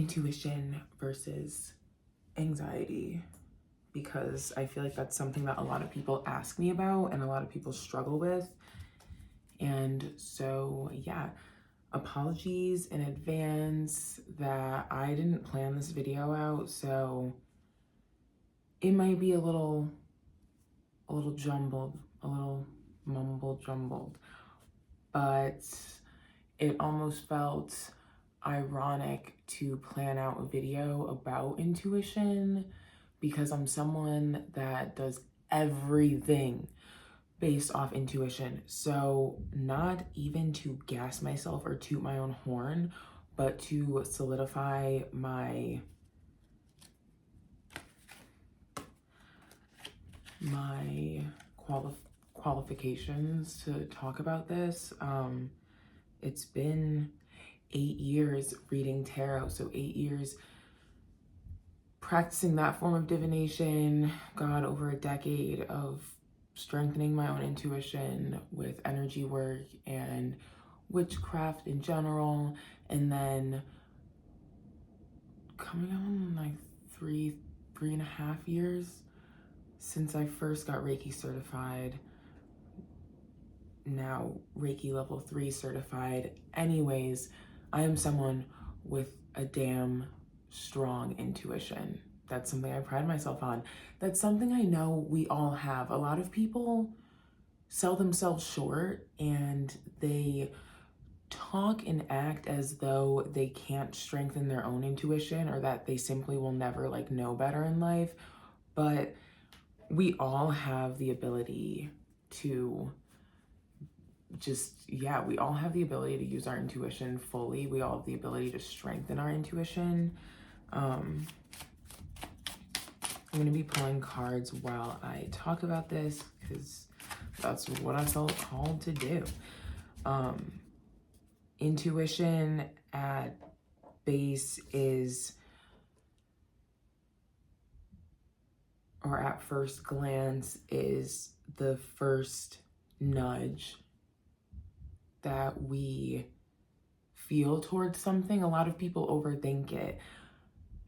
intuition versus anxiety, because I feel like that's something that a lot of people ask me about and a lot of people struggle with. And so, yeah, apologies in advance that I didn't plan this video out, so it might be a little jumbled, a little mumble jumbled, but it almost felt ironic to plan out a video about intuition because I'm someone that does everything based off intuition. So not even to gas myself or toot my own horn, but to solidify my qualifications to talk about this. It's been 8 years reading tarot, so 8 years practicing that form of divination, God, over a decade of strengthening my own intuition with energy work and witchcraft in general, and then coming on like three and a half years since I first got Reiki certified, now Reiki level 3 certified. Anyways, I am someone with a damn strong intuition. That's something I pride myself on. That's something I know we all have. A lot of people sell themselves short and they talk and act as though they can't strengthen their own intuition or that they simply will never like know better in life. But we all have the ability to we all have the ability to use our intuition fully. We all have the ability to strengthen our intuition. I'm going to be pulling cards while I talk about this because that's what I felt called to do. Intuition at base is, or at first glance, is the first nudge that we feel towards something. A lot of people overthink it.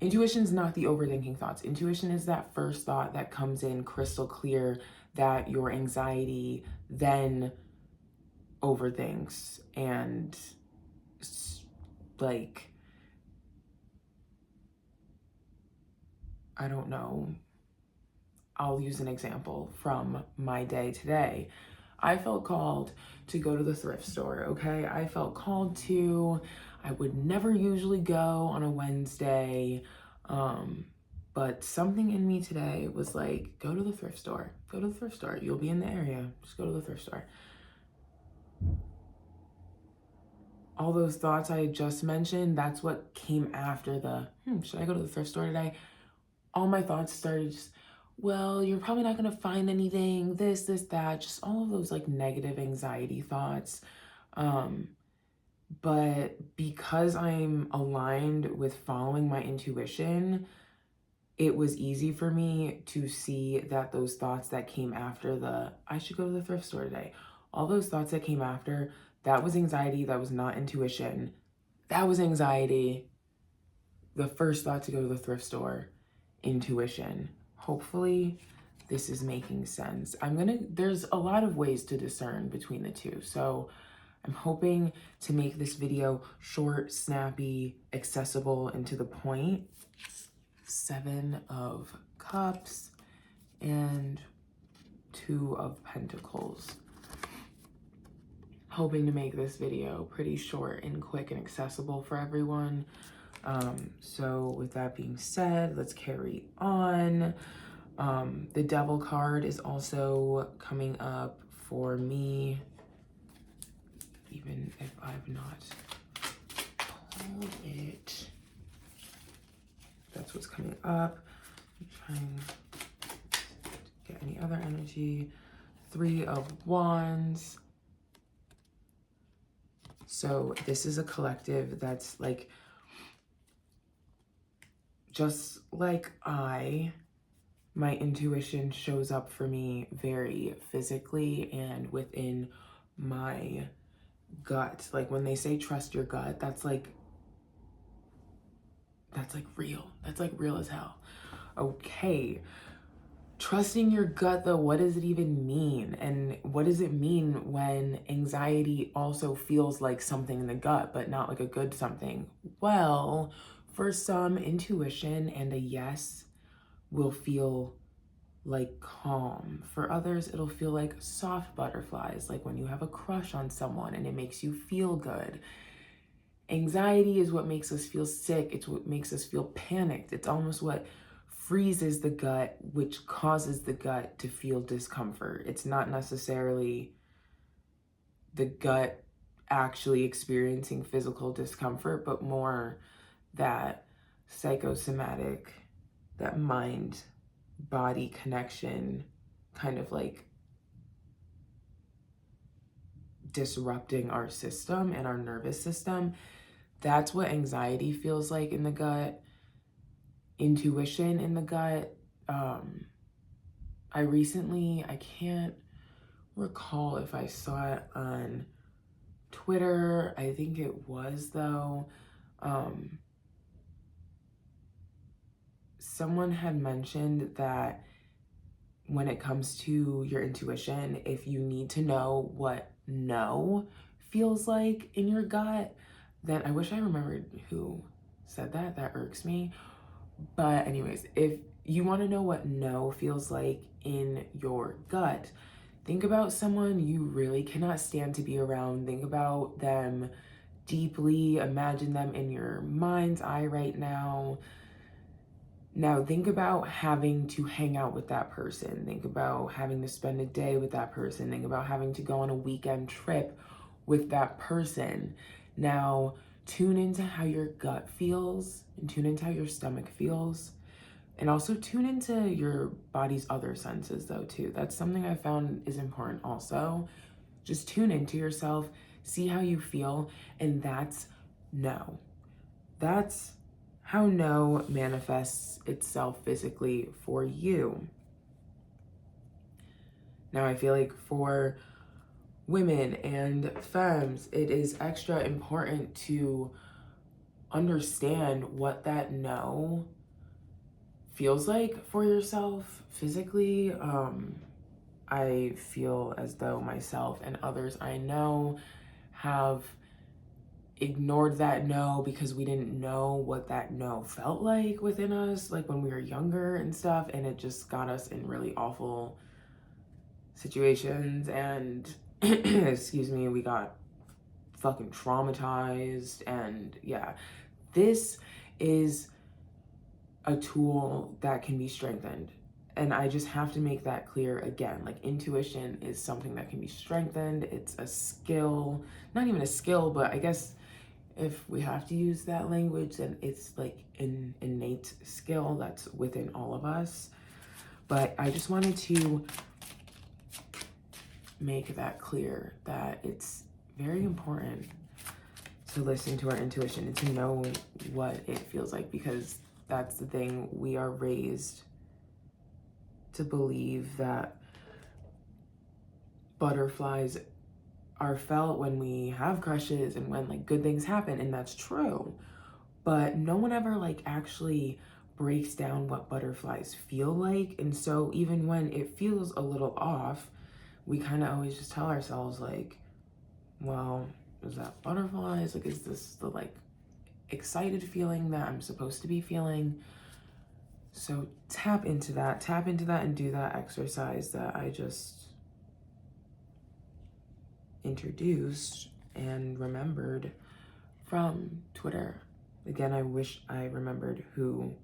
Intuition's not the overthinking thoughts. Intuition is that first thought that comes in crystal clear that your anxiety then overthinks and like, I don't know. I'll use an example from my day today. I felt called to go to the thrift store, okay? I felt called to. I would never usually go on a Wednesday, but something in me today was like, go to the thrift store. Go to the thrift store. You'll be in the area. Just go to the thrift store. All those thoughts I just mentioned, that's what came after the, should I go to the thrift store today? All my thoughts started just, well, you're probably not going to find anything, this, that, just all of those like negative anxiety thoughts. But because I'm aligned with following my intuition, it was easy for me to see that those thoughts that came after the, I should go to the thrift store today, all those thoughts that came after, that was anxiety, that was not intuition. That was anxiety. The first thought to go to the thrift store, intuition. Hopefully this is making sense. There's a lot of ways to discern between the two. So I'm hoping to make this video short, snappy, accessible, and to the point. 7 of Cups and 2 of Pentacles. Hoping to make this video pretty short and quick and accessible for everyone. So with that being said, let's carry on. The Devil card is also coming up for me, even if I've not pulled it. That's what's coming up. I'm trying to get any other energy. 3 of Wands. So this is a collective that's like, just like my intuition shows up for me very physically and within my gut. Like when they say trust your gut, that's like That's like real. That's like real as hell. Okay. Trusting your gut, though, what does it even mean? And what does it mean when anxiety also feels like something in the gut, but not like a good something? Well, for some, intuition and a yes will feel like calm. For others, it'll feel like soft butterflies, like when you have a crush on someone and it makes you feel good. Anxiety is what makes us feel sick. It's what makes us feel panicked. It's almost what freezes the gut, which causes the gut to feel discomfort. It's not necessarily the gut actually experiencing physical discomfort, but more that psychosomatic, that mind body connection, kind of like disrupting our system and our nervous system. That's what anxiety feels like in the gut. Intuition in the gut. I can't recall if I saw it on Twitter. I think it was, though. Someone had mentioned that when it comes to your intuition, if you need to know what no feels like in your gut, then I wish I remembered who said that. That irks me. But anyways, if you want to know what no feels like in your gut, think about someone you really cannot stand to be around. Think about them deeply. Imagine them in your mind's eye right now. Now think about having to hang out with that person. Think about having to spend a day with that person. Think about having to go on a weekend trip with that person. Now tune into how your gut feels and tune into how your stomach feels. And also tune into your body's other senses, though, too. That's something I found is important also. Just tune into yourself, see how you feel, and that's no. That's how no manifests itself physically for you. Now, I feel like for women and femmes, it is extra important to understand what that no feels like for yourself physically. I feel as though myself and others I know have ignored that no because we didn't know what that no felt like within us, like when we were younger and stuff, and it just got us in really awful situations, and excuse me, we got fucking traumatized. And yeah, this is a tool that can be strengthened. And I just have to make that clear again. Like, intuition is something that can be strengthened. It's a skill, not even a skill, but I guess if we have to use that language, then it's like an innate skill that's within all of us. But I just wanted to make that clear, that it's very important to listen to our intuition and to know what it feels like, because that's the thing. We are raised to believe that butterflies are felt when we have crushes and when like good things happen, and that's true. But no one ever like actually breaks down what butterflies feel like. And so even when it feels a little off, we kind of always just tell ourselves like, well, is that butterflies? Like, is this the like excited feeling that I'm supposed to be feeling? So tap into that and do that exercise that I just introduced and remembered from Twitter. Again, I wish I remembered who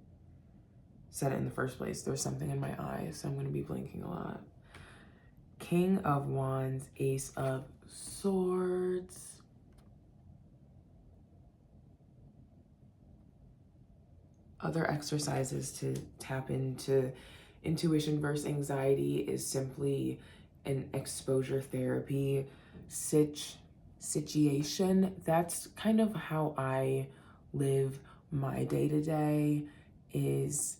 said it in the first place. There's something in my eye, so I'm going to be blinking a lot. King of Wands, Ace of Swords. Other exercises to tap into intuition versus anxiety is simply an exposure therapy situation. That's kind of how I live my day-to-day, is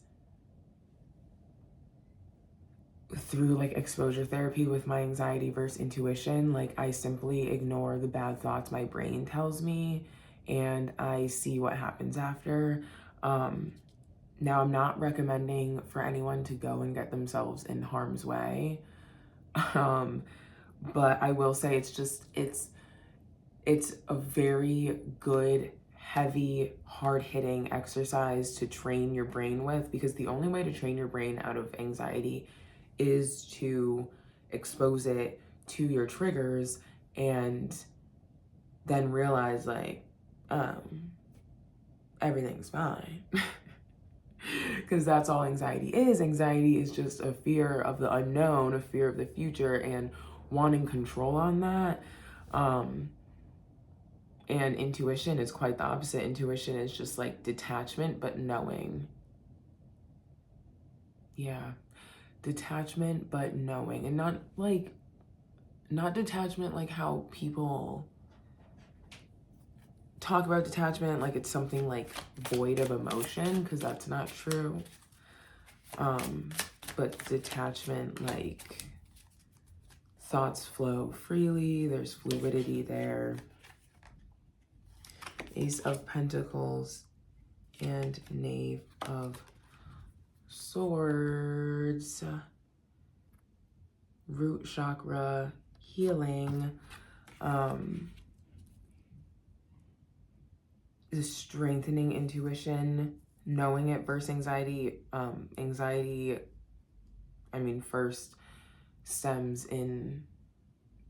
through like exposure therapy with my anxiety versus intuition. Like, I simply ignore the bad thoughts my brain tells me and I see what happens after. Now, I'm not recommending for anyone to go and get themselves in harm's way. But I will say it's a very good, heavy, hard-hitting exercise to train your brain with, because the only way to train your brain out of anxiety is to expose it to your triggers and then realize like, everything's fine. Because that's all anxiety is. Anxiety is just a fear of the unknown, a fear of the future, and wanting control on that. And intuition is quite the opposite. Intuition is just like detachment, but knowing. Yeah. Detachment, but knowing. And not detachment like how people talk about detachment like it's something like void of emotion, because that's not true. But detachment, like thoughts flow freely, there's fluidity there. Ace of Pentacles and Knave of Swords. Root chakra healing. The strengthening intuition, knowing it versus anxiety. Anxiety, I mean, first stems in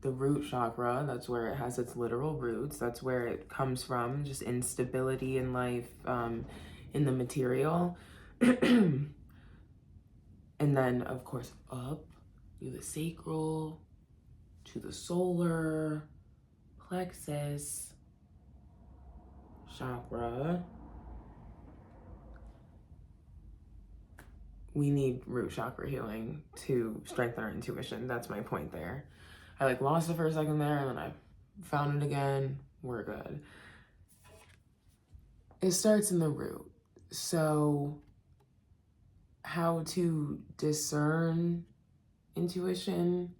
the root chakra. That's where it has its literal roots. That's where it comes from, just instability in life, in the material. And then, of course, up through the sacral to the solar plexus chakra. We need root chakra healing to strengthen our intuition. That's my point there. I like lost it for a second there, and then I found it again. We're good. It starts in the root. So how to discern intuition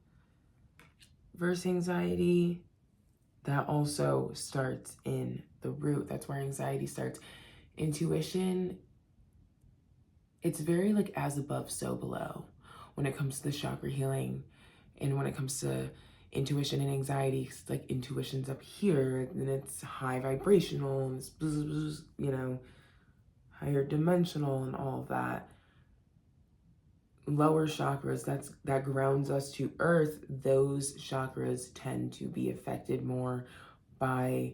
versus anxiety, that also starts in the root. That's where anxiety starts. Intuition, it's very like as above, so below when it comes to the chakra healing. And when it comes to intuition and anxiety, it's like intuition's up here and it's high vibrational and it's, you know, higher dimensional and all of that. Lower chakras, that grounds us to earth, those chakras tend to be affected more by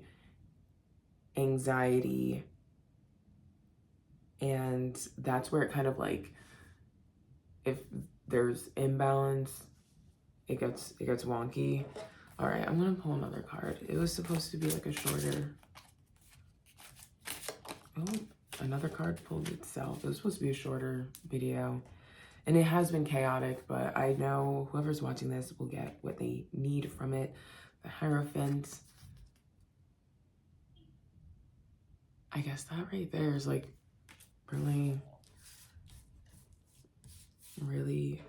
anxiety. And that's where it kind of like, if there's imbalance, it gets wonky. All right, I'm gonna pull another card. It was supposed to be like a shorter, oh, another card pulled itself. It was supposed to be a shorter video. And it has been chaotic, but I know whoever's watching this will get what they need from it. The Hierophant. I guess that right there is like really, really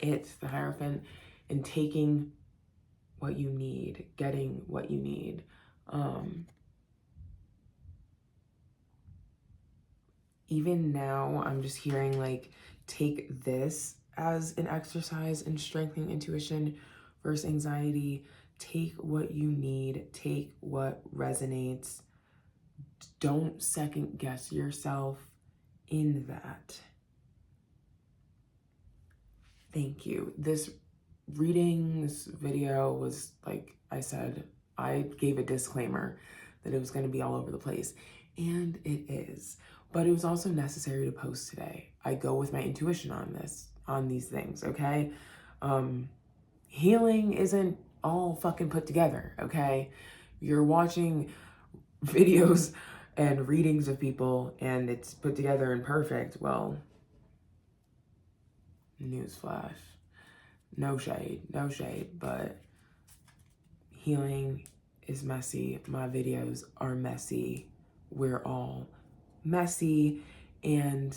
it. The Hierophant, and taking what you need, getting what you need. Even now, I'm just hearing like, take this as an exercise in strengthening intuition versus anxiety. Take what you need, take what resonates. Don't second guess yourself in that. Thank you. This video was, like I said, I gave a disclaimer that it was going to be all over the place, and it is. But it was also necessary to post today. I go with my intuition on these things, okay? Healing isn't all fucking put together, okay? You're watching videos and readings of people and it's put together and perfect. Well, newsflash. No shade, but healing is messy. My videos are messy. We're all messy, and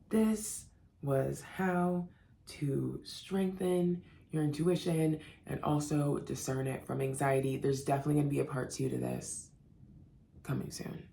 this was how to strengthen your intuition and also discern it from anxiety. There's definitely going to be a part 2 to this coming soon.